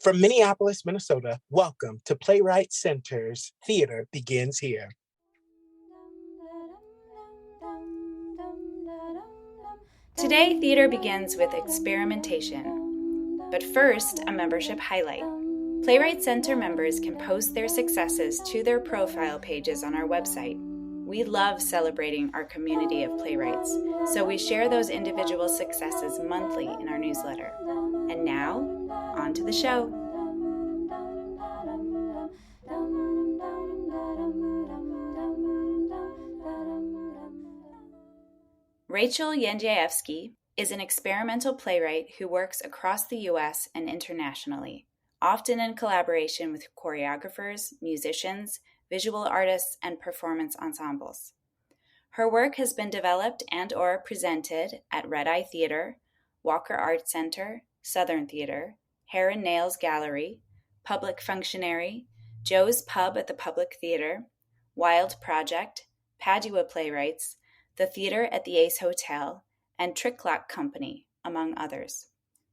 From Minneapolis, Minnesota, welcome to Playwright Center's Theater Begins Here. Today, theater begins with experimentation. But first, a membership highlight. Playwright Center members can post their successes to their profile pages on our website. We love celebrating our community of playwrights, so we share those individual successes monthly in our newsletter. And now, on to the show. Rachel Jendrzejewski is an experimental playwright who works across the U.S. and internationally, often in collaboration with choreographers, musicians, visual artists, and performance ensembles. Her work has been developed and/or presented at Red Eye Theater, Walker Art Center, Southern Theater, Hair and Nails Gallery, Public Functionary, Joe's Pub at the Public Theater, Wild Project, Padua Playwrights, the Theater at the Ace Hotel, and Trick Clock Company, among others.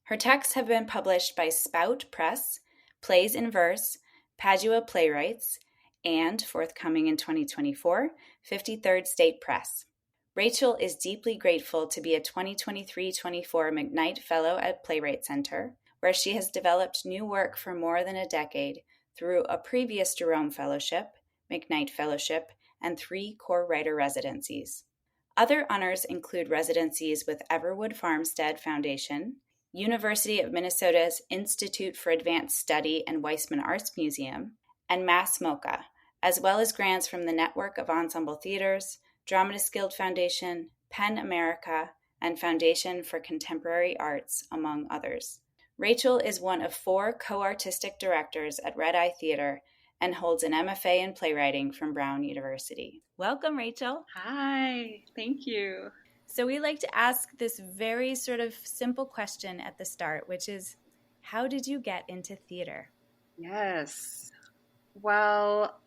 Her texts have been published by Spout Press, Plays in Verse, Padua Playwrights, and, forthcoming in 2024, 53rd State Press. Rachel is deeply grateful to be a 2023-24 McKnight Fellow at Playwright Center, where she has developed new work for more than a decade through a previous Jerome Fellowship, McKnight Fellowship, and 3 core writer residencies. Other honors include residencies with Everwood Farmstead Foundation, University of Minnesota's Institute for Advanced Study and Weissman Arts Museum, and Mass MoCA, as well as grants from the Network of Ensemble Theaters, Dramatists Guild Foundation, PEN America, and Foundation for Contemporary Arts, among others. Rachel is one of 4 co-artistic directors at Red Eye Theater and holds an MFA in playwriting from Brown University. Welcome, Rachel. Hi, thank you. So we like to ask this very sort of simple question at the start, which is, how did you get into theater? Yes. Well,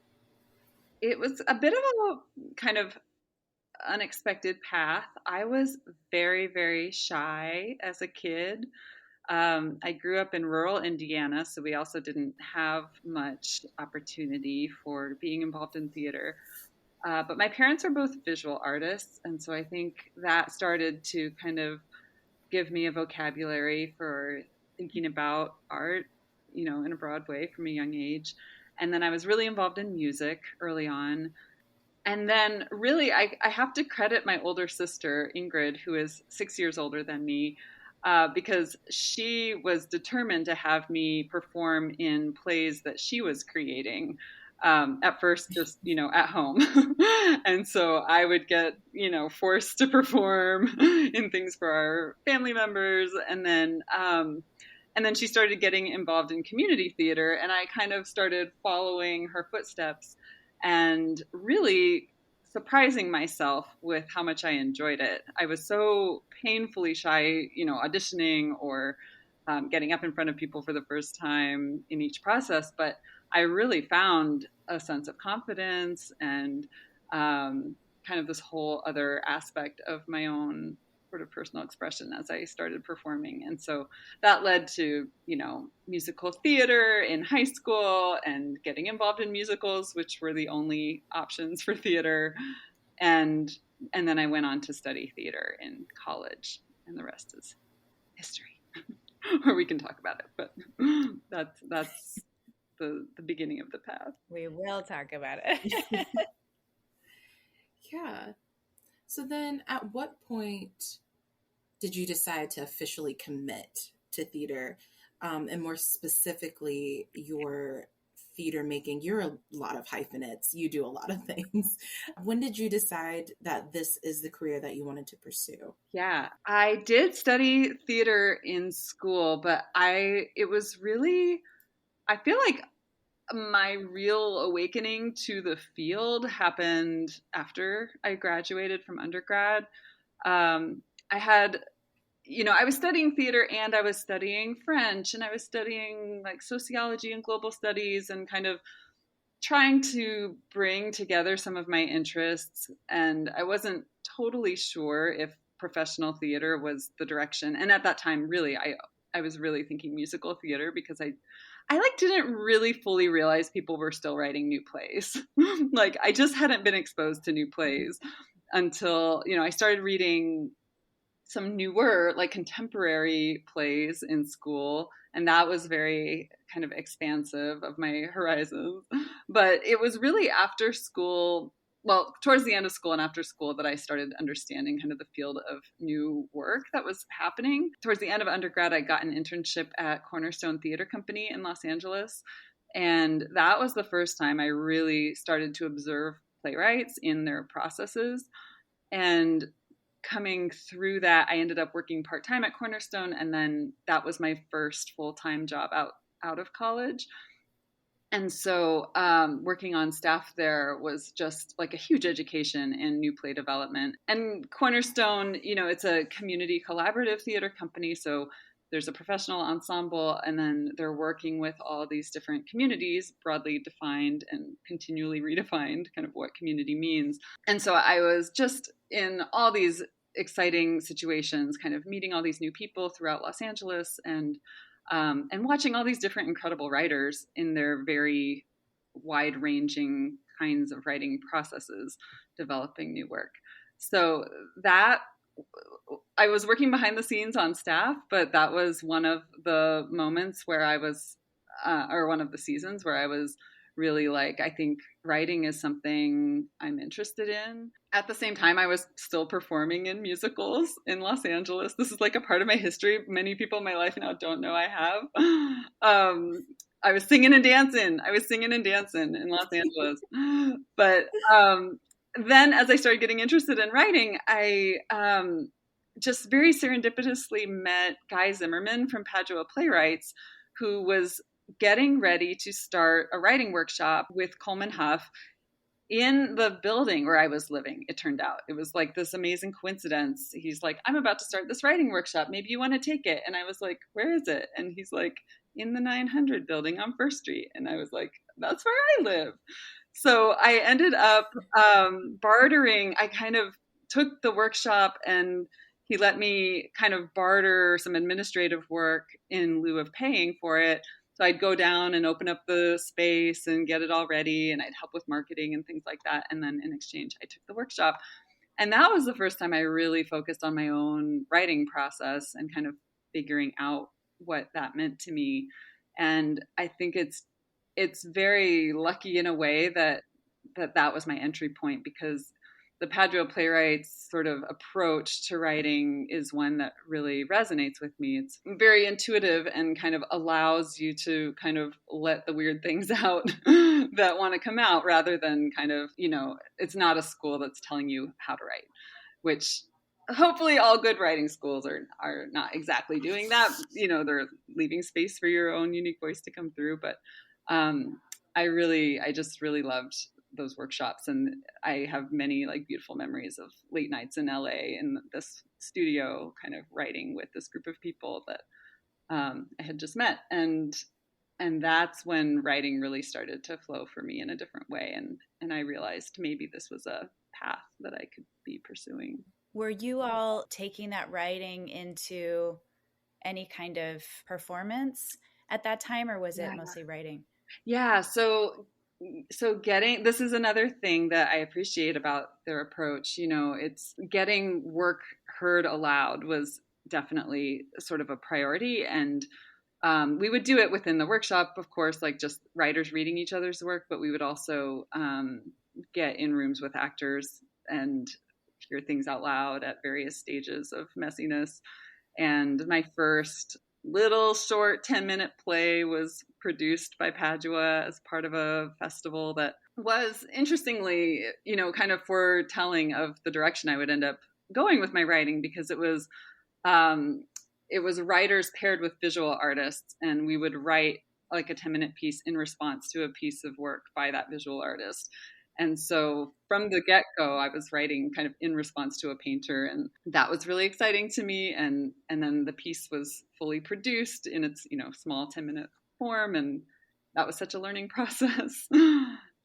it was a bit of a kind of unexpected path. I was very, very shy as a kid. I grew up in rural Indiana, so we also didn't have much opportunity for being involved in theater. But my parents are both visual artists, and so I think that started to kind of give me a vocabulary for thinking about art, in a broad way from a young age. And then I was really involved in music early on. And then really, I have to credit my older sister, Ingrid, who is 6 years older than me, because she was determined to have me perform in plays that she was creating. At first, just, at home. And so I would get, forced to perform in things for our family members. And then she started getting involved in community theater, and I kind of started following her footsteps and really surprising myself with how much I enjoyed it. I was so painfully shy, auditioning or getting up in front of people for the first time in each process, but I really found a sense of confidence and kind of this whole other aspect of my own sort of personal expression as I started performing. And so that led to, musical theater in high school and getting involved in musicals, which were the only options for theater. And then I went on to study theater in college, and the rest is history. Or we can talk about it, but that's the beginning of the path. We will talk about it. Yeah. So then at what point did you decide to officially commit to theater? And more specifically, your theater making? You're a lot of hyphenates. You do a lot of things. When did you decide that this is the career that you wanted to pursue? Yeah, I did study theater in school, but it was really, I feel like my real awakening to the field happened after I graduated from undergrad. I was studying theater, and I was studying French, and I was studying like sociology and global studies, and kind of trying to bring together some of my interests. And I wasn't totally sure if professional theater was the direction. And at that time, really, I I was really thinking musical theater, because I like didn't really fully realize people were still writing new plays. Like I just hadn't been exposed to new plays until, I started reading some newer, like contemporary plays in school. And that was very kind of expansive of my horizons. But it was really after school, well, towards the end of school and after school, that I started understanding kind of the field of new work that was happening. Towards the end of undergrad, I got an internship at Cornerstone Theater Company in Los Angeles. And that was the first time I really started to observe playwrights in their processes. And coming through that, I ended up working part-time at Cornerstone, and then that was my first full-time job out of college. And so working on staff there was just like a huge education in new play development. And Cornerstone, it's a community collaborative theater company, so there's a professional ensemble, and then they're working with all these different communities, broadly defined and continually redefined, kind of what community means. And so I was just in all these exciting situations, kind of meeting all these new people throughout Los Angeles, and watching all these different incredible writers in their very wide-ranging kinds of writing processes, developing new work. So that I was working behind the scenes on staff, but that was one of the moments where I was, or one of the seasons where I was really like, I think writing is something I'm interested in. At the same time, I was still performing in musicals in Los Angeles. This is like a part of my history many people in my life now don't know I have. I was singing and dancing. In Los Angeles. But then as I started getting interested in writing, I just very serendipitously met Guy Zimmerman from Padua Playwrights, who was getting ready to start a writing workshop with Coleman Huff in the building where I was living. It turned out it was like this amazing coincidence. He's like, I'm about to start this writing workshop. Maybe you want to take it. And I was like, where is it? And he's like, in the 900 building on First Street. And I was like, that's where I live. So I ended up bartering. I kind of took the workshop, and he let me kind of barter some administrative work in lieu of paying for it. So I'd go down and open up the space and get it all ready, and I'd help with marketing and things like that. And then in exchange, I took the workshop. And that was the first time I really focused on my own writing process and kind of figuring out what that meant to me. And I think it's very lucky in a way that was my entry point, because the Padua Playwrights sort of approach to writing is one that really resonates with me. It's very intuitive and kind of allows you to kind of let the weird things out that want to come out, rather than kind of, it's not a school that's telling you how to write, which hopefully all good writing schools are not exactly doing that. They're leaving space for your own unique voice to come through. But I just really loved those workshops, and I have many like beautiful memories of late nights in LA in this studio, kind of writing with this group of people that I had just met, and that's when writing really started to flow for me in a different way, and I realized maybe this was a path that I could be pursuing. Were you all taking that writing into any kind of performance at that time, or was it mostly writing? Yeah, so this is another thing that I appreciate about their approach. It's getting work heard aloud was definitely sort of a priority. And we would do it within the workshop, of course, like just writers reading each other's work, but we would also get in rooms with actors and hear things out loud at various stages of messiness. And my first little short 10-minute play was produced by Padua as part of a festival that was, interestingly, kind of foretelling of the direction I would end up going with my writing, because it was writers paired with visual artists, and we would write like a 10-minute piece in response to a piece of work by that visual artist. And so from the get-go, I was writing kind of in response to a painter, and that was really exciting to me. And then the piece was fully produced in its, small 10-minute form, and that was such a learning process.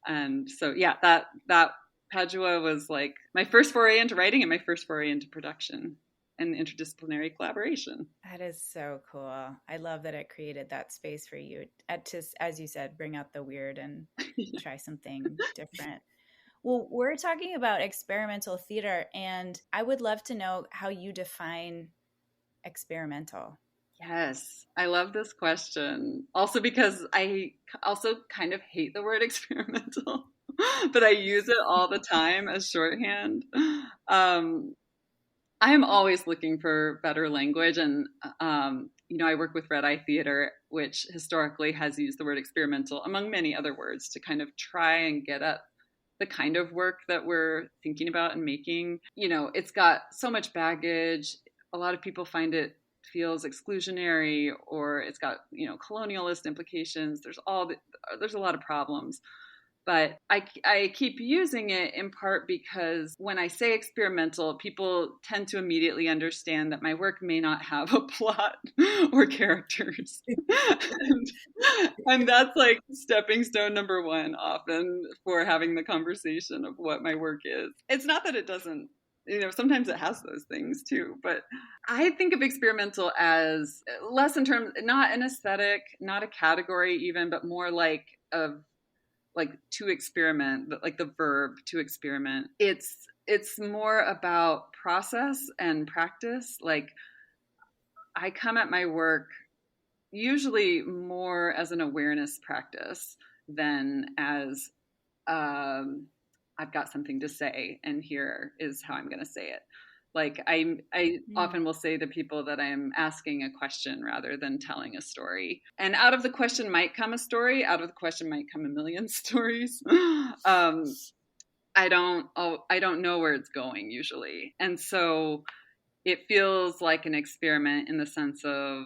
And so, yeah, that Padua was like my first foray into writing and my first foray into production. and interdisciplinary collaboration. That is so cool. I love that it created that space for you to, as you said, bring out the weird and try something different. Well, we're talking about experimental theater, and I would love to know how you define experimental. Yes, I love this question. Also because I also kind of hate the word experimental, but I use it all the time as shorthand. I am always looking for better language, and I work with Red Eye Theater, which historically has used the word experimental among many other words to kind of try and get at the kind of work that we're thinking about and making. It's got so much baggage. A lot of people find it feels exclusionary, or it's got colonialist implications. There's a lot of problems. But I keep using it in part because when I say experimental, people tend to immediately understand that my work may not have a plot or characters. and that's like stepping stone number one often for having the conversation of what my work is. It's not that it doesn't, sometimes it has those things too, but I think of experimental as less in terms, not an aesthetic, not a category even, but more like to experiment, like the verb to experiment. It's more about process and practice. Like I come at my work usually more as an awareness practice than as I've got something to say and here is how I'm going to say it. Like I often will say to people that I'm asking a question rather than telling a story. And out of the question might come a story. Out of the question might come a million stories. I don't know where it's going usually. And so it feels like an experiment in the sense of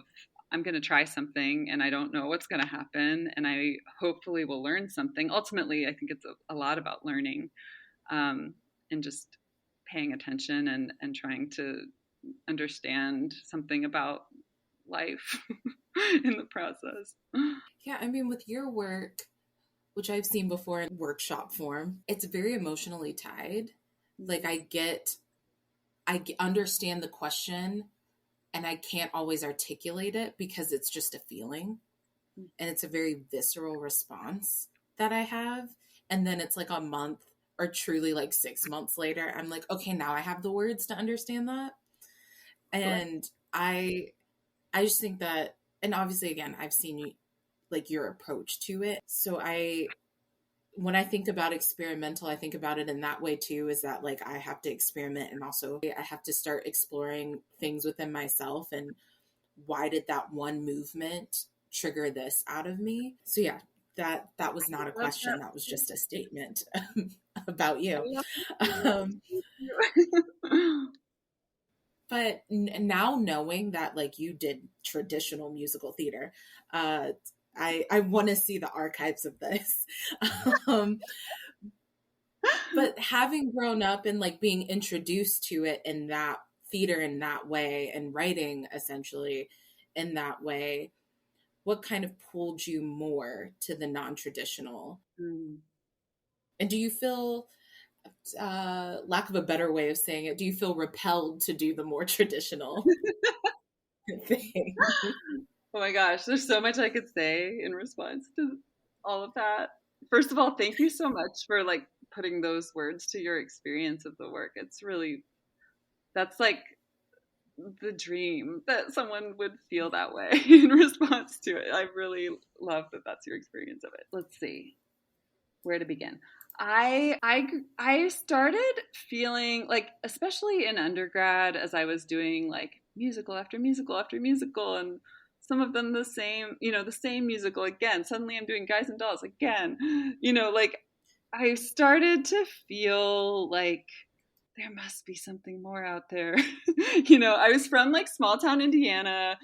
I'm going to try something and I don't know what's going to happen. And I hopefully will learn something. Ultimately, I think it's a lot about learning and just paying attention and trying to understand something about life in the process. Yeah, I mean, with your work, which I've seen before in workshop form, it's very emotionally tied. Like I understand the question and I can't always articulate it because it's just a feeling and it's a very visceral response that I have. And then it's like a month or truly like 6 months later, I'm like, okay, now I have the words to understand that. And I just think that, and obviously again, I've seen you, like your approach to it. So when I think about experimental, I think about it in that way too, is that like I have to experiment and also I have to start exploring things within myself and why did that one movement trigger this out of me? So yeah, that was not a question. That was just a statement about you. But now knowing that like you did traditional musical theater, I want to see the archives of this. But having grown up and like being introduced to it in that theater in that way and writing essentially in that way, what kind of pulled you more to the non-traditional? And do you feel, lack of a better way of saying it, do you feel repelled to do the more traditional thing? Oh my gosh, there's so much I could say in response to all of that. First of all, thank you so much for like putting those words to your experience of the work. It's really, that's like the dream that someone would feel that way in response to it. I really love that that's your experience of it. Let's see where to begin. I started feeling like, especially in undergrad, as I was doing like musical after musical after musical, and some of them the same musical again. Suddenly I'm doing Guys and Dolls again. Like I started to feel like there must be something more out there. I was from like small town Indiana,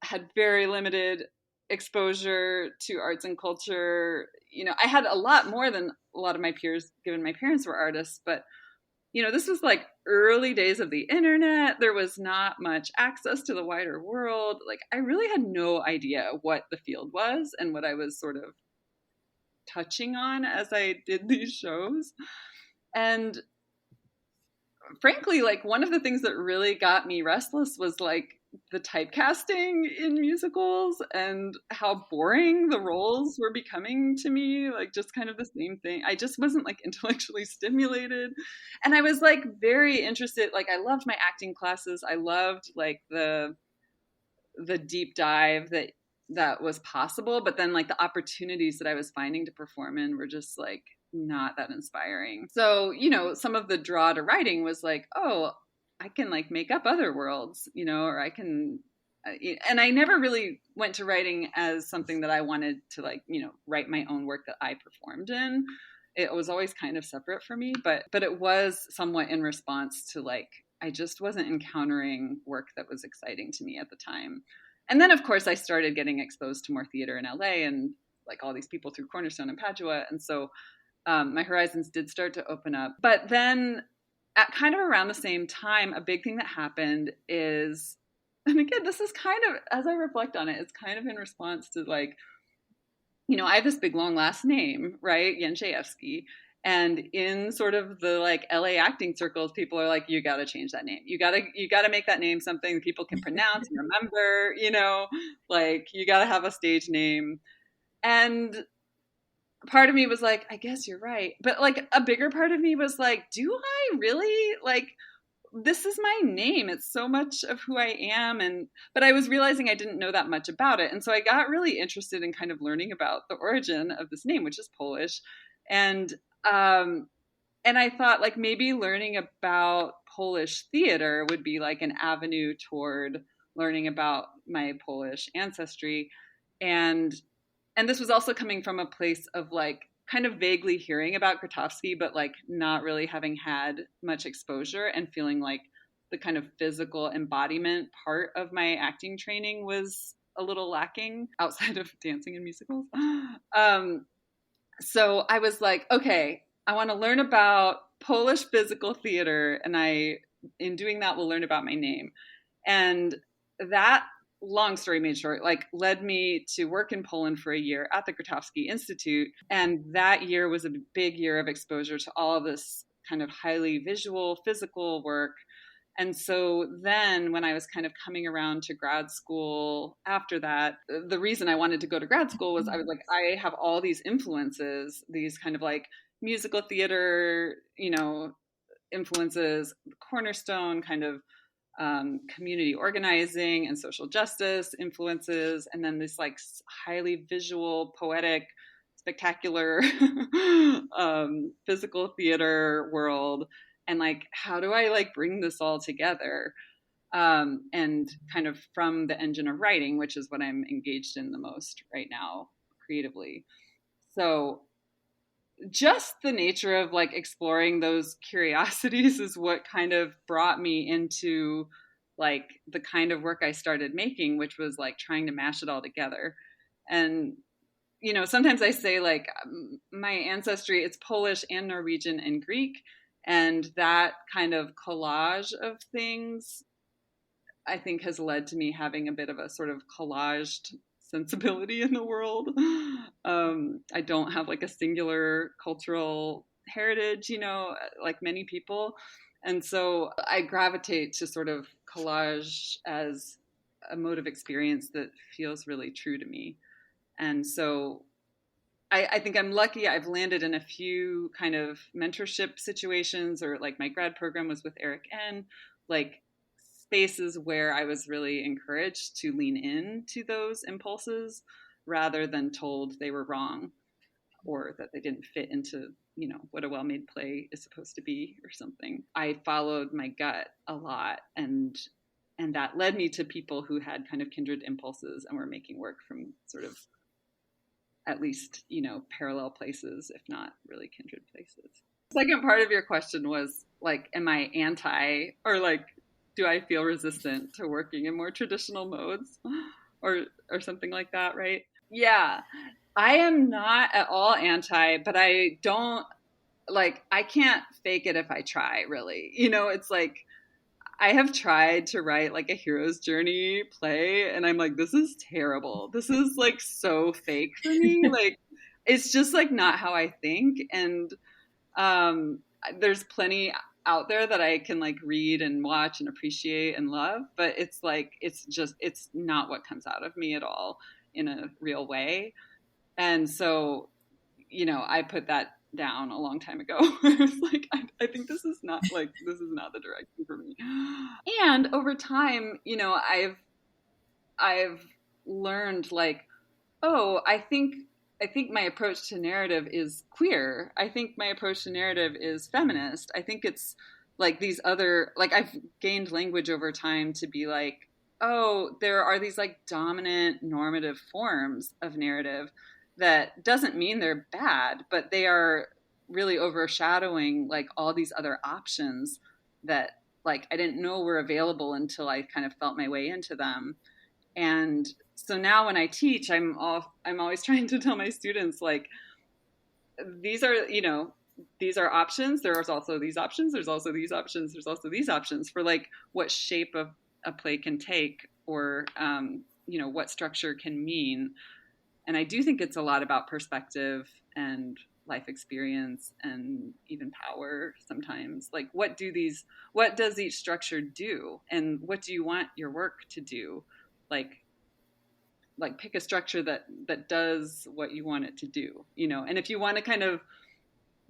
had very limited exposure to arts and culture. I had a lot more than a lot of my peers, given my parents were artists, but this was like early days of the internet. There was not much access to the wider world. Like I really had no idea what the field was and what I was sort of touching on as I did these shows. And frankly, like one of the things that really got me restless was like the typecasting in musicals and how boring the roles were becoming to me, like just kind of the same thing. I just wasn't like intellectually stimulated. And I was like very interested, like I loved my acting classes. I loved like the deep dive that was possible, but then like the opportunities that I was finding to perform in were just like not that inspiring. So, you know, some of the draw to writing was like, oh, I can like make up other worlds, you know, or I can, and I never really went to writing as something that I wanted to like, you know, write my own work that I performed in. It was always kind of separate for me, but it was somewhat in response to like, I just wasn't encountering work that was exciting to me at the time. And then of course I started getting exposed to more theater in LA and like all these people through Cornerstone and Padua. And so my horizons did start to open up. But then at kind of around the same time, a big thing that happened is, and again, this is kind of, as I reflect on it, it's kind of in response to like, you know, I have this big long last name, right? Jendrzejewski. And in sort of the like LA acting circles, people are like, you got to change that name. You got to make that name something people can pronounce and remember, you know, like you got to have a stage name. And part of me was like, I guess you're right. But like a bigger part of me was like, do I really like, this is my name. It's so much of who I am. But I was realizing I didn't know that much about it. And so I got really interested in kind of learning about the origin of this name, which is Polish. And I thought like maybe learning about Polish theater would be like an avenue toward learning about my Polish ancestry. And this was also coming from a place of like kind of vaguely hearing about Grotowski, but like not really having had much exposure and feeling like the kind of physical embodiment part of my acting training was a little lacking outside of dancing and musicals. So I was like, okay, I want to learn about Polish physical theater. And in doing that, will learn about my name. And that, long story made short, like led me to work in Poland for a year at the Grotowski Institute. And that year was a big year of exposure to all of this kind of highly visual, physical work. And so then when I was kind of coming around to grad school after that, the reason I wanted to go to grad school was I was like, I have all these influences, these kind of like musical theater, you know, influences, Cornerstone kind of community organizing and social justice influences, and then this like highly visual, poetic, spectacular physical theater world. And like, how do I like bring this all together? And kind of from the engine of writing, which is what I'm engaged in the most right now creatively. So just the nature of like exploring those curiosities is what kind of brought me into like the kind of work I started making, which was like trying to mash it all together. And, you know, sometimes I say like my ancestry, it's Polish and Norwegian and Greek. And that kind of collage of things, I think, has led to me having a bit of a sort of collaged sensibility in the world. I don't have like a singular cultural heritage, you know, like many people. And so I gravitate to sort of collage as a mode of experience that feels really true to me. And so I think I'm lucky. I've landed in a few kind of mentorship situations, or like my grad program was with Eric N., like spaces where I was really encouraged to lean into those impulses rather than told they were wrong or that they didn't fit into, you know, what a well-made play is supposed to be or something. I followed my gut a lot, and that led me to people who had kind of kindred impulses and were making work from sort of at least, you know, parallel places, if not really kindred places. The second part of your question was like, am I anti, or like, do I feel resistant to working in more traditional modes or something like that, right? Yeah, I am not at all anti, but I don't, like, I can't fake it if I try, really. You know, it's like, I have tried to write like a hero's journey play, and I'm like, this is terrible. This is like so fake for me. Like, it's just like not how I think. And there's plenty, out there that I can like read and watch and appreciate and love, but it's like, it's not what comes out of me at all in a real way. And so, I put that down a long time ago. It's like, I think this is not the direction for me. And over time, I've learned like, oh, I think my approach to narrative is queer. I think my approach to narrative is feminist. I think it's like these other, like I've gained language over time to be like, oh, there are these like dominant normative forms of narrative that doesn't mean they're bad, but they are really overshadowing like all these other options that like I didn't know were available until I kind of felt my way into them. And so now when I teach, I'm always trying to tell my students like, these are options. There's also these options. There's also these options. There's also these options for like what shape of a play can take, or what structure can mean. And I do think it's a lot about perspective and life experience and even power sometimes. Like what does each structure do? And what do you want your work to do? Like pick a structure that does what you want it to do, and if you want to kind of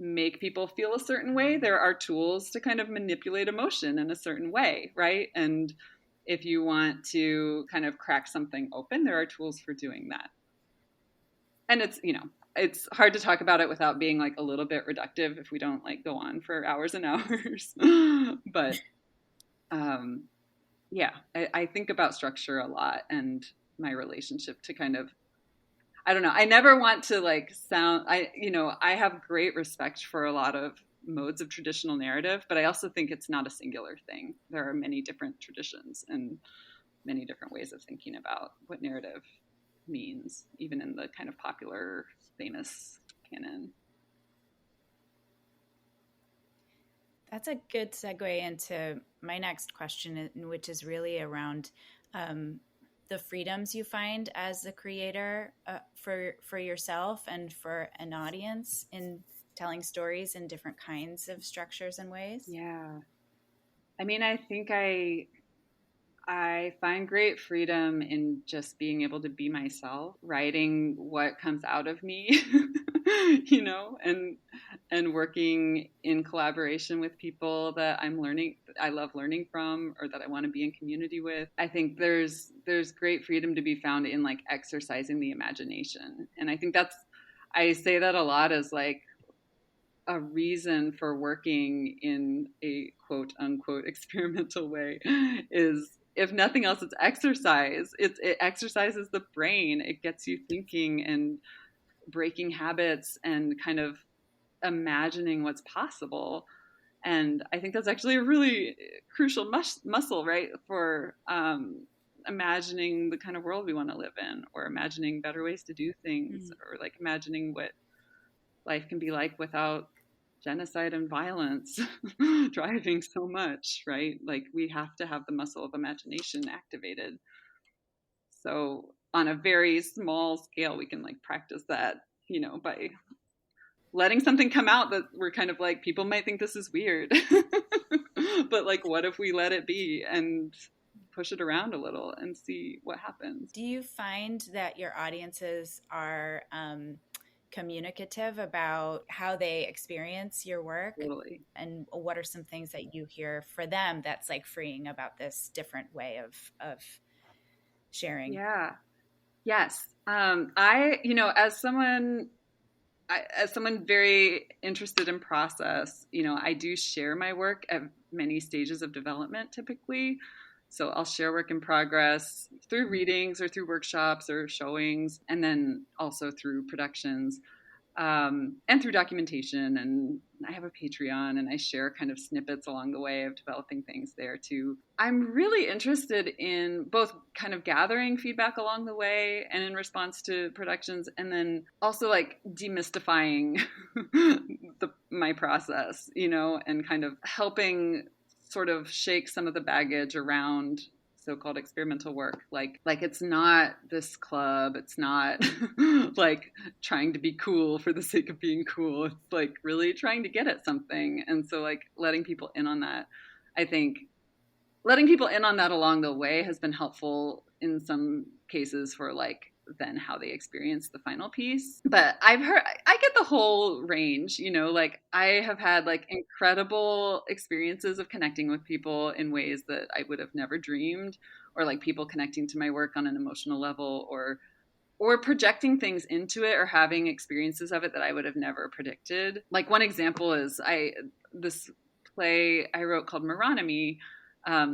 make people feel a certain way, there are tools to kind of manipulate emotion in a certain way, right? And if you want to kind of crack something open, there are tools for doing that. And it's hard to talk about it without being like a little bit reductive if we don't like go on for hours and hours. But yeah, I think about structure a lot and my relationship to kind of, I don't know. I never want to like I have great respect for a lot of modes of traditional narrative, but I also think it's not a singular thing. There are many different traditions and many different ways of thinking about what narrative means, even in the kind of popular, famous canon. That's a good segue into my next question, which is really around the freedoms you find as a creator for yourself and for an audience in telling stories in different kinds of structures and ways. Yeah. I mean, I think I find great freedom in just being able to be myself, writing what comes out of me, and working in collaboration with people that I love learning from, or that I want to be in community with. I think there's great freedom to be found in like exercising the imagination. And I think I say that a lot as like a reason for working in a quote unquote experimental way is, if nothing else, it's exercise. It exercises the brain. It gets you thinking and breaking habits and kind of imagining what's possible. And I think that's actually a really crucial muscle, right? For imagining the kind of world we want to live in, or imagining better ways to do things, or like imagining what life can be like without genocide and violence driving so much, right? Like we have to have the muscle of imagination activated. So on a very small scale, we can like practice that, by letting something come out that we're kind of like, people might think this is weird, but like, what if we let it be and push it around a little and see what happens? Do you find that your audiences are communicative about how they experience your work? Totally. And what are some things that you hear for them that's like freeing about this different way of sharing? Yeah. Yes. As someone very interested in process, I do share my work at many stages of development typically. So I'll share work in progress through readings or through workshops or showings, and then also through productions, and through documentation. And I have a Patreon, and I share kind of snippets along the way of developing things there too. I'm really interested in both kind of gathering feedback along the way and in response to productions, and then also like demystifying my process, and kind of helping sort of shake some of the baggage around so-called experimental work. Like it's not this club. It's not like trying to be cool for the sake of being cool. It's like really trying to get at something. And so like letting people in on that, I think letting people in on that along the way has been helpful in some cases for like then how they experience the final piece. But I get the whole range, you know, like I have had like incredible experiences of connecting with people in ways that I would have never dreamed, or like people connecting to my work on an emotional level, or projecting things into it, or having experiences of it that I would have never predicted. Like one example is this play I wrote called Meronomy,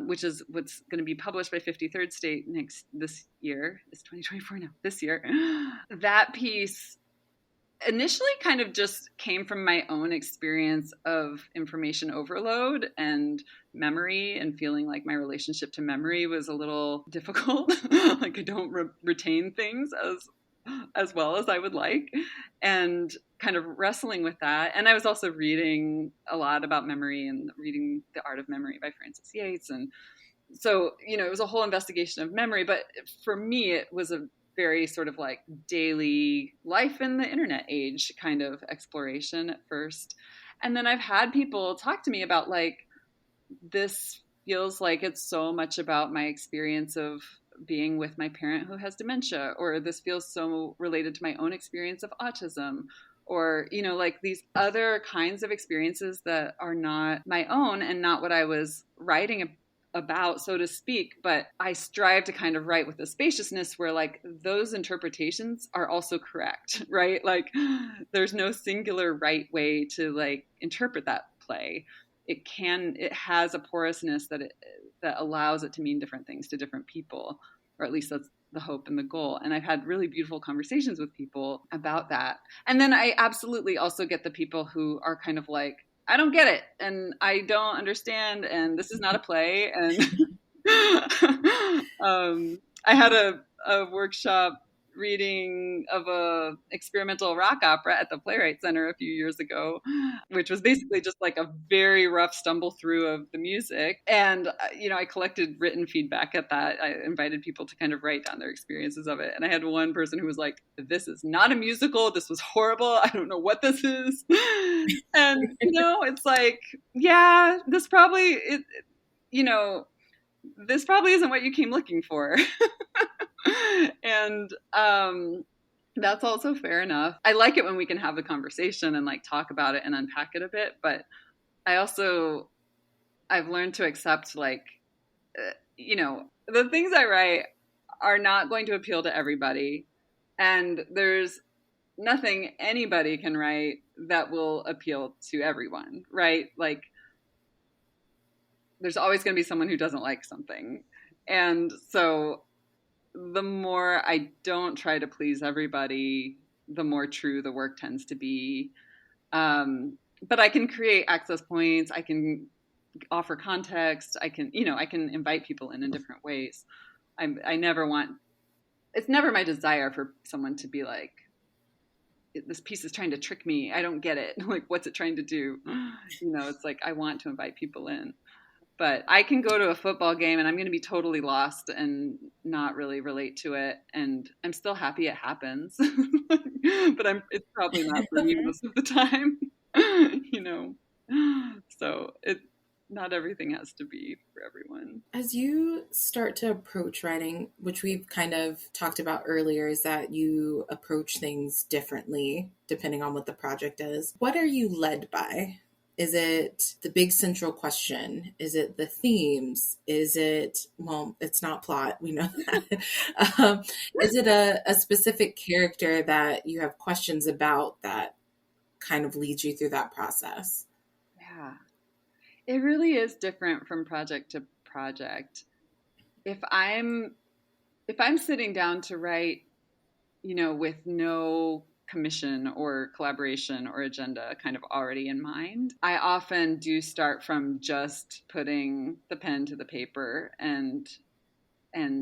which is what's going to be published by 53rd State this year. It's 2024 now, this year. That piece initially kind of just came from my own experience of information overload and memory, and feeling like my relationship to memory was a little difficult. Like I don't retain things as well as I would like, and kind of wrestling with that. And I was also reading a lot about memory and reading The Art of Memory by Francis Yates. And so, you know, it was a whole investigation of memory. But for me, it was a very sort of like daily life in the internet age kind of exploration at first. And then I've had people talk to me about like, this feels like it's so much about my experience of being with my parent who has dementia, or this feels so related to my own experience of autism, or, you know, like these other kinds of experiences that are not my own and not what I was writing about, so to speak. But I strive to kind of write with a spaciousness where like those interpretations are also correct, right? Like there's no singular right way to like interpret that play. It has a porousness that allows it to mean different things to different people, or at least that's the hope and the goal. And I've had really beautiful conversations with people about that. And then I absolutely also get the people who are kind of like, I don't get it, and I don't understand, and this is not a play. And I had a workshop reading of a experimental rock opera at the Playwright Center a few years ago, which was basically just like a very rough stumble through of the music. And, you know, I collected written feedback at that. I invited people to kind of write down their experiences of it. And I had one person who was like, this is not a musical. This was horrible. I don't know what this is. And, you know, it's like, yeah, this probably isn't what you came looking for. And that's also fair enough. I like it when we can have the conversation and like talk about it and unpack it a bit. But I've learned to accept like, you know, the things I write are not going to appeal to everybody. And there's nothing anybody can write that will appeal to everyone, right? Like there's always going to be someone who doesn't like something. And so the more I don't try to please everybody, the more true the work tends to be. But I can create access points. I can offer context. I can invite people in different ways. It's never my desire for someone to be like, this piece is trying to trick me. I don't get it. Like, what's it trying to do? You know, it's like, I want to invite people in. But I can go to a football game and I'm going to be totally lost and not really relate to it. And I'm still happy it happens. But it's probably not for me most of the time, you know. So not everything has to be for everyone. As you start to approach writing, which we've kind of talked about earlier, is that you approach things differently depending on what the project is. What are you led by? Is it the big central question? Is it the themes? Is it, well, it's not plot, we know that. Is it a specific character that you have questions about that kind of leads you through that process? Yeah, it really is different from project to project. If I'm sitting down to write, you know, with no commission or collaboration or agenda kind of already in mind, I often do start from just putting the pen to the paper and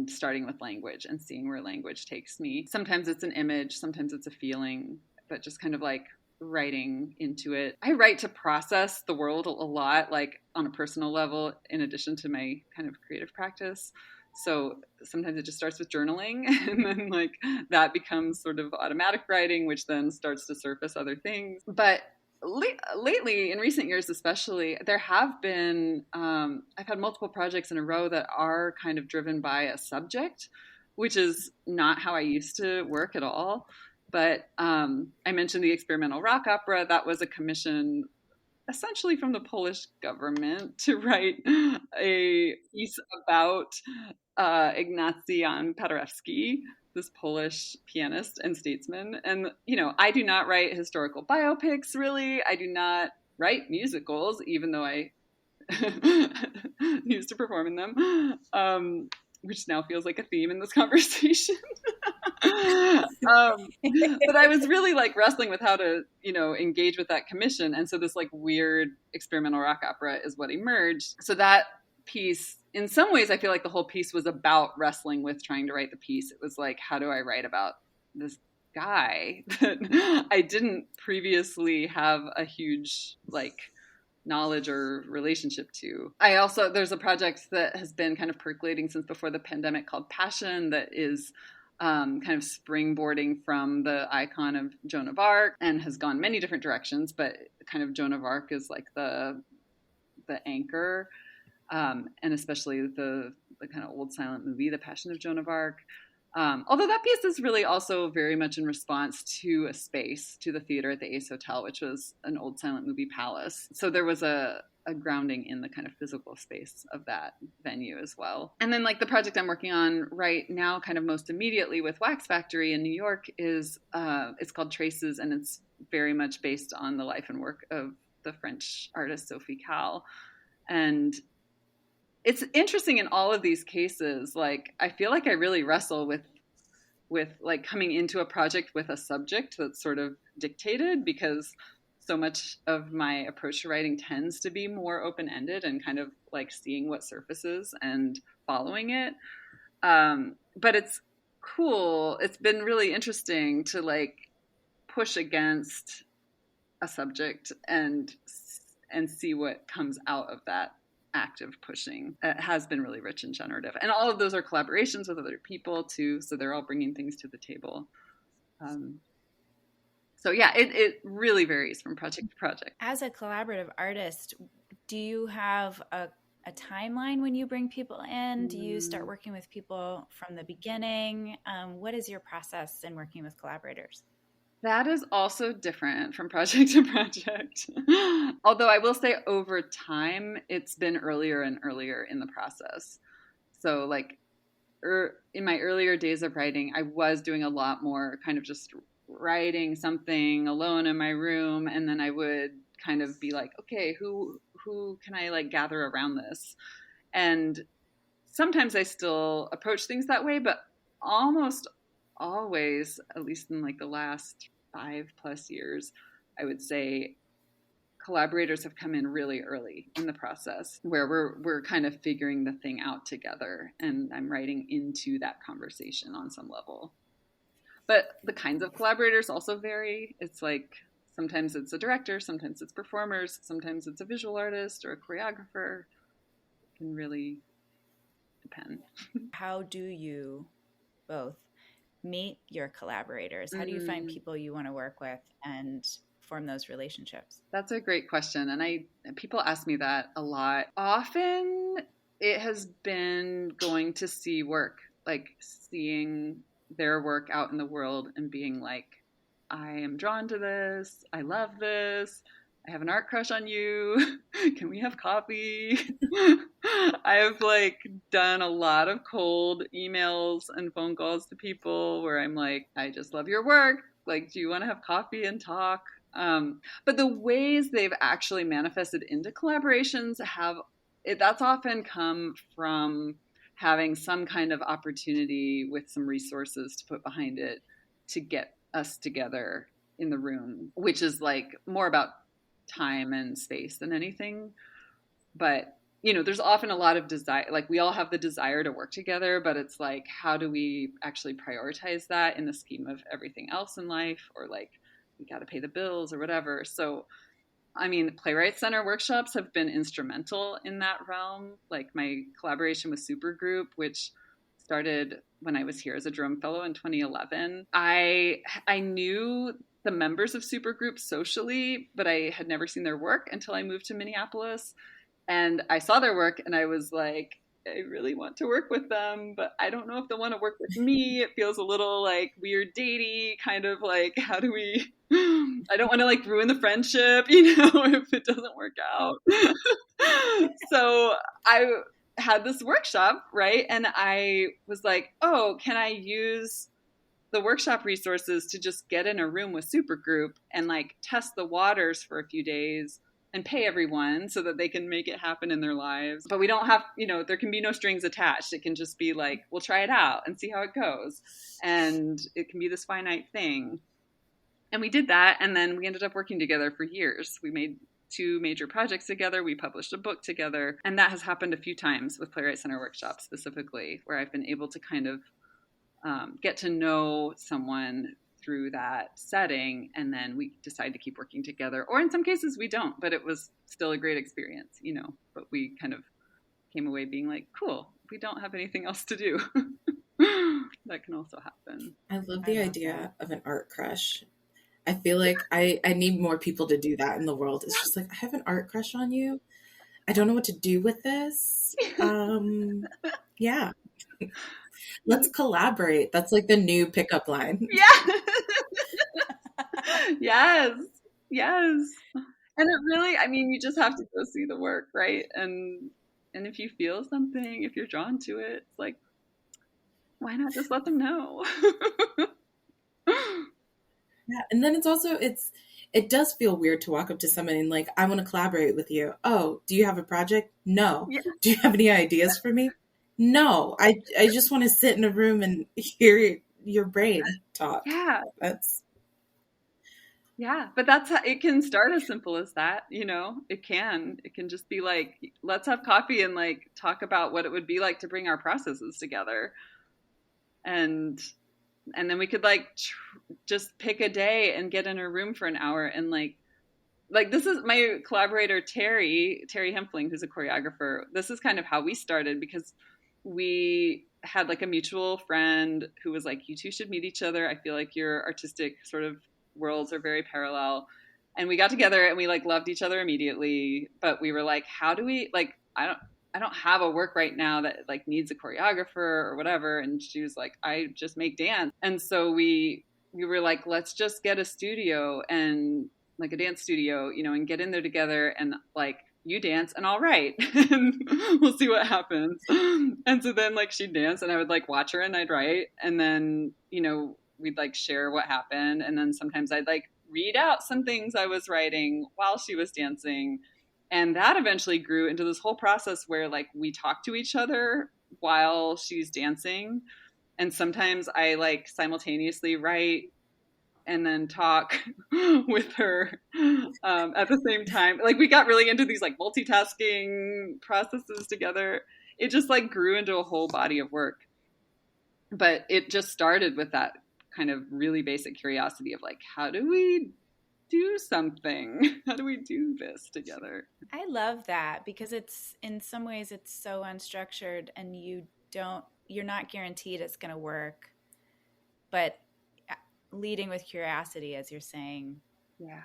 starting with language and seeing where language takes me. Sometimes it's an image, sometimes it's a feeling, but just kind of like writing into it. I write to process the world a lot, like on a personal level, in addition to my kind of creative practice. So sometimes it just starts with journaling, and then like that becomes sort of automatic writing, which then starts to surface other things. But lately, in recent years especially, there have been, I've had multiple projects in a row that are kind of driven by a subject, which is not how I used to work at all. But I mentioned the experimental rock opera. That was a commission essentially from the Polish government to write a piece about Ignacy Paderewski, this Polish pianist and statesman. And, you know, I do not write historical biopics, really. I do not write musicals, even though I used to perform in them, which now feels like a theme in this conversation. But I was really like wrestling with how to, you know, engage with that commission. And so this like weird experimental rock opera is what emerged. So that piece, in some ways, I feel like the whole piece was about wrestling with trying to write the piece. It was like, how do I write about this guy that I didn't previously have a huge like knowledge or relationship to. There's a project that has been kind of percolating since before the pandemic called Passion that is kind of springboarding from the icon of Joan of Arc and has gone many different directions, but kind of Joan of Arc is like the anchor, and especially the kind of old silent movie, The Passion of Joan of Arc. Although that piece is really also very much in response to a space, to the theater at the Ace Hotel, which was an old silent movie palace. So there was a grounding in the kind of physical space of that venue as well. And then like the project I'm working on right now, kind of most immediately with Wax Factory in New York is, it's called Traces, and it's very much based on the life and work of the French artist Sophie Calle. And it's interesting in all of these cases, like I feel like I really wrestle with like coming into a project with a subject that's sort of dictated, because so much of my approach to writing tends to be more open-ended and kind of like seeing what surfaces and following it. But it's cool. It's been really interesting to like push against a subject and see what comes out of that active pushing. It has been really rich and generative. And all of those are collaborations with other people too. So they're all bringing things to the table. So yeah, it really varies from project to project. As a collaborative artist, do you have a timeline when you bring people in? Do you start working with people from the beginning? What is your process in working with collaborators? That is also different from project to project. Although I will say over time, it's been earlier and earlier in the process. So like in my earlier days of writing, I was doing a lot more kind of just writing something alone in my room. And then I would kind of be like, okay, who can I like gather around this? And sometimes I still approach things that way, but almost always, at least in like the last 5+ years, I would say collaborators have come in really early in the process where we're kind of figuring the thing out together, and I'm writing into that conversation on some level. But the kinds of collaborators also vary. It's like sometimes it's a director, sometimes it's performers, sometimes it's a visual artist or a choreographer. It can really depend. How do you both meet your collaborators? How do you find people you want to work with and form those relationships? That's a great question. And people ask me that a lot. Often it has been going to see work, like seeing their work out in the world and being like, I am drawn to this. I love this. I have an art crush on you. Can we have coffee? I have like done a lot of cold emails and phone calls to people where I'm like, I just love your work. Like, do you want to have coffee and talk? But the ways they've actually manifested into collaborations that's often come from having some kind of opportunity with some resources to put behind it to get us together in the room, which is like more about time and space than anything. But, you know, there's often a lot of desire, like we all have the desire to work together, but it's like, how do we actually prioritize that in the scheme of everything else in life? Or like, we got to pay the bills or whatever. So, I mean, Playwright Center workshops have been instrumental in that realm. Like my collaboration with Supergroup, which started when I was here as a Jerome Fellow in 2011. I knew the members of supergroups socially, but I had never seen their work until I moved to Minneapolis. And I saw their work and I was like, I really want to work with them, but I don't know if they'll want to work with me. It feels a little like weird datey, kind of like, how do we, I don't want to like ruin the friendship, if it doesn't work out. So I had this workshop, right? And I was like, oh, can I use the workshop resources to just get in a room with supergroup and like test the waters for a few days and pay everyone so that they can make it happen in their lives. But we don't have, there can be no strings attached. It can just be like, we'll try it out and see how it goes. And it can be this finite thing. And we did that. And then we ended up working together for years. We made 2 major projects together. We published a book together. And that has happened a few times with Playwright Center workshops specifically, where I've been able to kind of get to know someone through that setting, and then we decide to keep working together. Or in some cases we don't, but it was still a great experience, but we kind of came away being like, cool, we don't have anything else to do. That can also happen. I love the idea of an art crush. I feel like I need more people to do that in the world. It's just like, I have an art crush on you. I don't know what to do with this. Yeah. Let's collaborate. That's like the new pickup line. Yeah. Yes. And it really, you just have to go see the work, right? And if you feel something, if you're drawn to it, it's like, why not just let them know? Yeah. And then it does feel weird to walk up to somebody and like, I want to collaborate with you. Oh, do you have a project? No. Yeah. Do you have any ideas for me? No. I just want to sit in a room and hear your brain talk. Yeah. But it can start as simple as that, it can just be like, let's have coffee and like talk about what it would be like to bring our processes together. And then we could like just pick a day and get in a room for an hour and like this is my collaborator, Terry Hempfling, who's a choreographer. This is kind of how we started, because we had like a mutual friend who was like, you two should meet each other. I feel like your artistic sort of worlds are very parallel. And we got together and we like loved each other immediately, but we were like, how do we like, I don't have a work right now that like needs a choreographer or whatever. And she was like, I just make dance. And so we were like, let's just get a studio and like a dance studio, and get in there together and like, you dance and I'll write and we'll see what happens. And so then like she'd dance and I would like watch her and I'd write. And then, we'd like share what happened. And then sometimes I'd like read out some things I was writing while she was dancing. And that eventually grew into this whole process where like we talk to each other while she's dancing. And sometimes I like simultaneously write and then talk with her at the same time. Like we got really into these like multitasking processes together. It just like grew into a whole body of work. But it just started with that kind of really basic curiosity of like, how do we do something? How do we do this together? I love that, because it's in some ways it's so unstructured and you're not guaranteed it's going to work, but leading with curiosity, as you're saying. Yeah.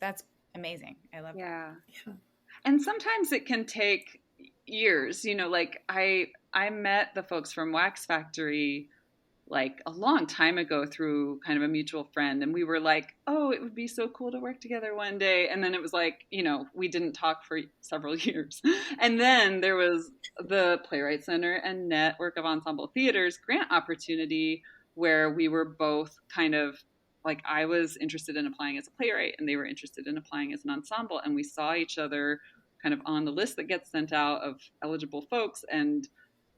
That's amazing. I love that. Yeah. And sometimes it can take years, like I met the folks from Wax Factory like a long time ago through kind of a mutual friend. And we were like, oh, it would be so cool to work together one day. And then it was like, we didn't talk for several years. And then there was the Playwright Center and Network of Ensemble Theaters grant opportunity, where we were both kind of like, I was interested in applying as a playwright and they were interested in applying as an ensemble. And we saw each other kind of on the list that gets sent out of eligible folks, and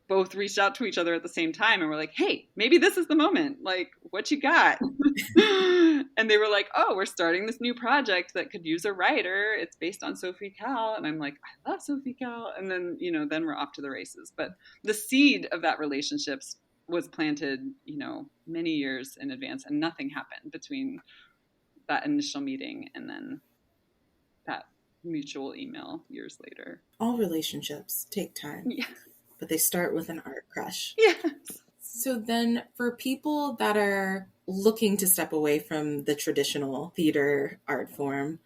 both reached out to each other at the same time and were like, hey, maybe this is the moment. Like, what you got? And they were like, oh, we're starting this new project that could use a writer. It's based on Sophie Calle. And I'm like, I love Sophie Calle. And then, then we're off to the races. But the seed of that relationship was planted, many years in advance, and nothing happened between that initial meeting and then that mutual email years later. All relationships take time. Yeah. but they start with an art crush. Yes. So then for people that are looking to step away from the traditional theater art form,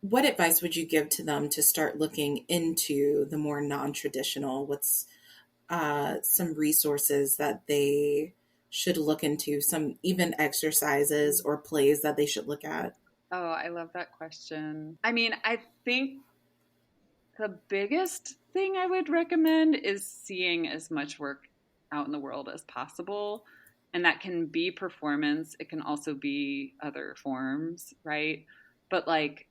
what advice would you give to them to start looking into the more non-traditional? What's some resources that they should look into, some even exercises or plays that they should look at? Oh, I love that question. I mean, I think the biggest thing I would recommend is seeing as much work out in the world as possible. And that can be performance, it can also be other forms, right? But like,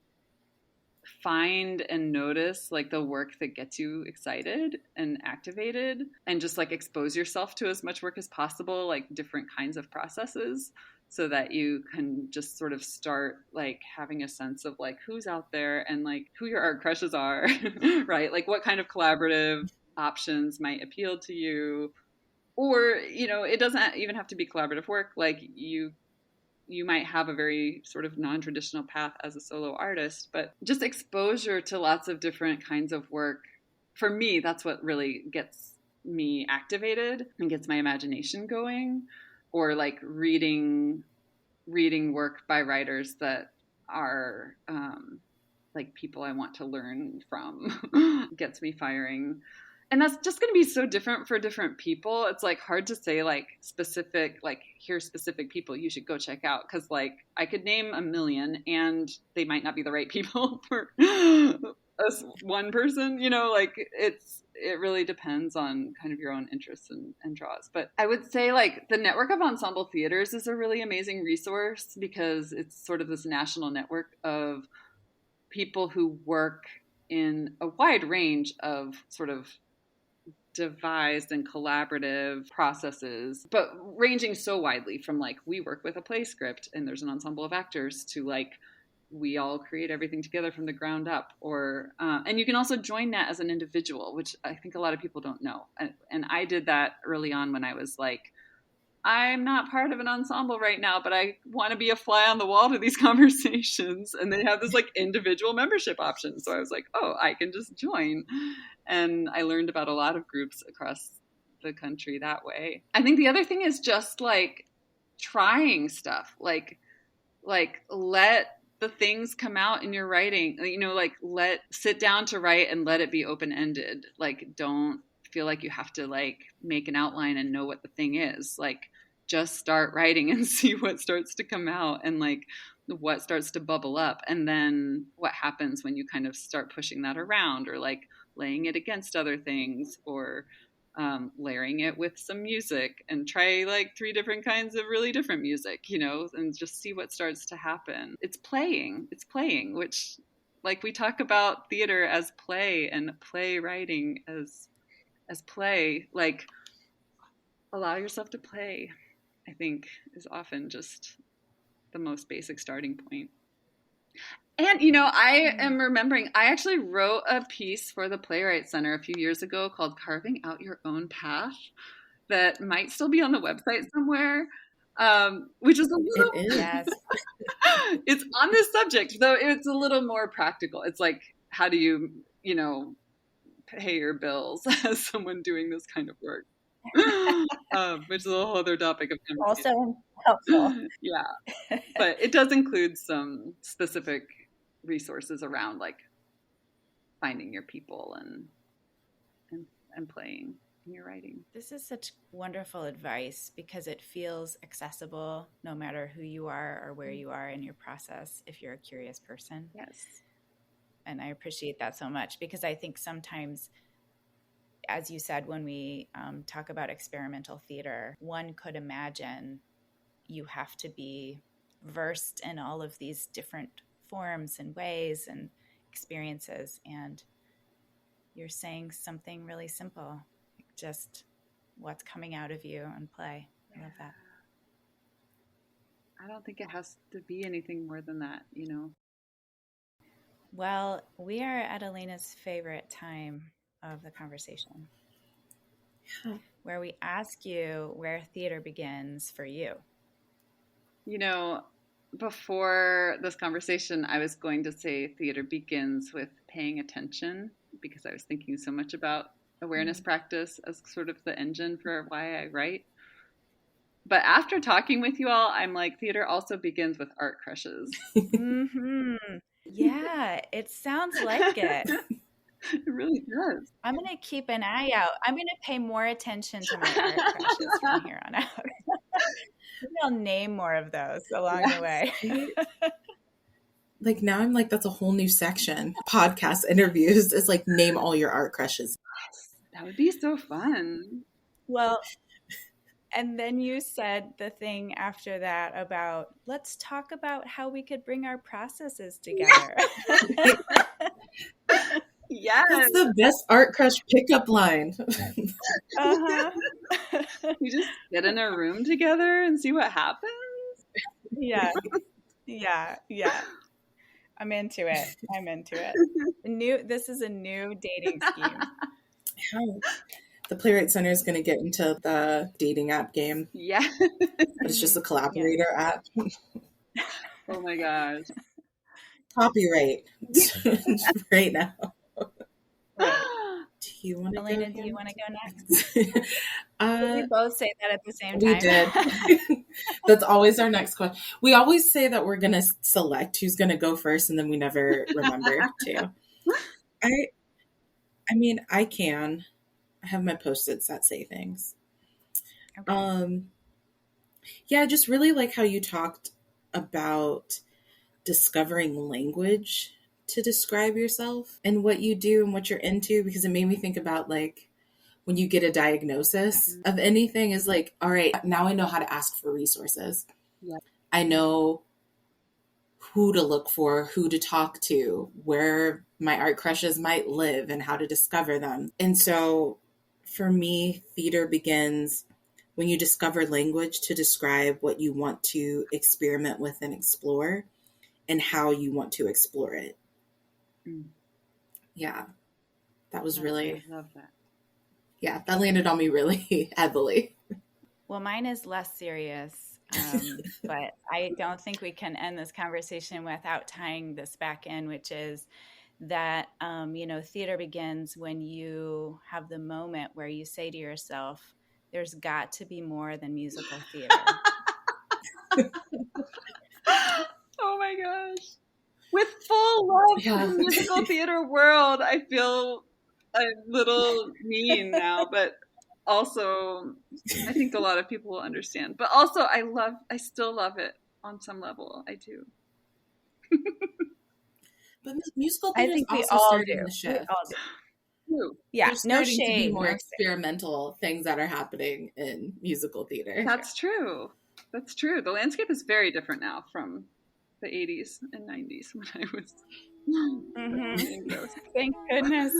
find and notice like the work that gets you excited and activated, and just like expose yourself to as much work as possible, like different kinds of processes, so that you can just sort of start like having a sense of like who's out there and like who your art crushes are, right? Like what kind of collaborative options might appeal to you, or it doesn't even have to be collaborative work. Like you might have a very sort of non-traditional path as a solo artist, but just exposure to lots of different kinds of work. For me, that's what really gets me activated and gets my imagination going. Or like reading work by writers that are like people I want to learn from gets me firing. And that's just going to be so different for different people. It's like hard to say like specific, like here's specific people you should go check out. Cause like I could name a million and they might not be the right people for us, one person, like it really depends on kind of your own interests and draws. But I would say like the network of ensemble theaters is a really amazing resource, because it's sort of this national network of people who work in a wide range of sort of devised and collaborative processes, but ranging so widely from like we work with a play script and there's an ensemble of actors to like we all create everything together from the ground up, or and you can also join that as an individual, which I think a lot of people don't know. And I did that early on when I was like, I'm not part of an ensemble right now, but I want to be a fly on the wall to these conversations. And they have this like individual membership option. So I was like, oh, I can just join. And I learned about a lot of groups across the country that way. I think the other thing is just like trying stuff, like let the things come out in your writing, like sit down to write and let it be open-ended. Like, don't feel like you have to like make an outline and know what the thing is. Like, just start writing and see what starts to come out and like what starts to bubble up, and then what happens when you kind of start pushing that around, or like laying it against other things, or layering it with some music, and try like 3 different kinds of really different music, and just see what starts to happen. It's playing, which like we talk about theater as play and playwriting as play. Like, allow yourself to play, I think, is often just the most basic starting point. And, I am remembering, I actually wrote a piece for the Playwright Center a few years ago called Carving Out Your Own Path that might still be on the website somewhere, which is a little... It is. Yes. It's on this subject, though it's a little more practical. It's like, how do you, pay your bills as someone doing this kind of work? Which is a whole other topic of conversation. Also helpful. Yeah. But it does include some specific resources around like finding your people and playing in your writing. This is such wonderful advice, because it feels accessible no matter who you are or where you are in your process, if you're a curious person. Yes. And I appreciate that so much, because I think sometimes, as you said, when we talk about experimental theater, one could imagine you have to be versed in all of these different forms and ways and experiences. And you're saying something really simple, just what's coming out of you and play. I love that. I don't think it has to be anything more than that, Well, we are at Alayna's favorite time of the conversation, where we ask you where theater begins for you. Before this conversation, I was going to say theater begins with paying attention, because I was thinking so much about awareness practice as sort of the engine for why I write. But after talking with you all, I'm like, theater also begins with art crushes. Mm-hmm. Yeah, it sounds like it. It really does. I'm going to keep an eye out. I'm going to pay more attention to my art crushes from here on out. Maybe I'll name more of those along the way. Like now I'm like, that's a whole new section. Podcast interviews. It's like, name all your art crushes. That would be so fun. Well, and then you said the thing after that about, let's talk about how we could bring our processes together. Yes. That's the best art crush pickup line. Uh-huh. You just get in a room together and see what happens. Yeah. I'm into it. This is a new dating scheme. The Playwright Center is going to get into the dating app game. Yeah. But it's just a collaborator app. Oh my gosh. Copyright right now. Do you want to Alayna, go? Do you want to go next? We both say that at the same time. We did. That's always our next question. We always say that we're going to select who's going to go first, and then we never remember to. I mean, I can. I have my Post-its that say things. Okay. Yeah, I just really like how you talked about discovering language to describe yourself and what you do and what you're into, because it made me think about like when you get a diagnosis of anything is like, all right, now I know how to ask for resources. Yeah. I know who to look for, who to talk to, where my art crushes might live and how to discover them. And so for me, theater begins when you discover language to describe what you want to experiment with and explore and how you want to explore it. Yeah, that was really, I love that. Yeah, that landed on me really heavily. Well, mine is less serious, but I don't think we can end this conversation without tying this back in, which is that, theater begins when you have the moment where you say to yourself, there's got to be more than musical theater. Oh my gosh. With full love for the musical theater world, I feel a little mean now, but also I think a lot of people will understand. But also I still love it on some level. I do. But musical theater is also starting to shift. Yeah, there's starting to be more experimental things that are happening in musical theater. That's true. That's true. The landscape is very different now from the 80s and 90s when I was Thank goodness.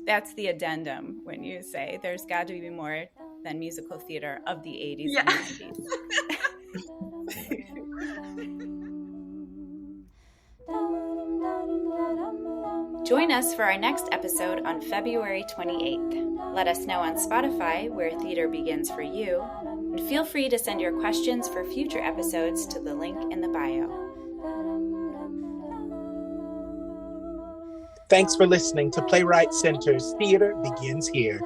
That's the addendum when you say there's got to be more than musical theater of the 80s and 90s. Join us for our next episode on February 28th. Let us know on Spotify where theater begins for you, and feel free to send your questions for future episodes to the link in the bio. Thanks for listening to Playwright Center's Theater Begins Here.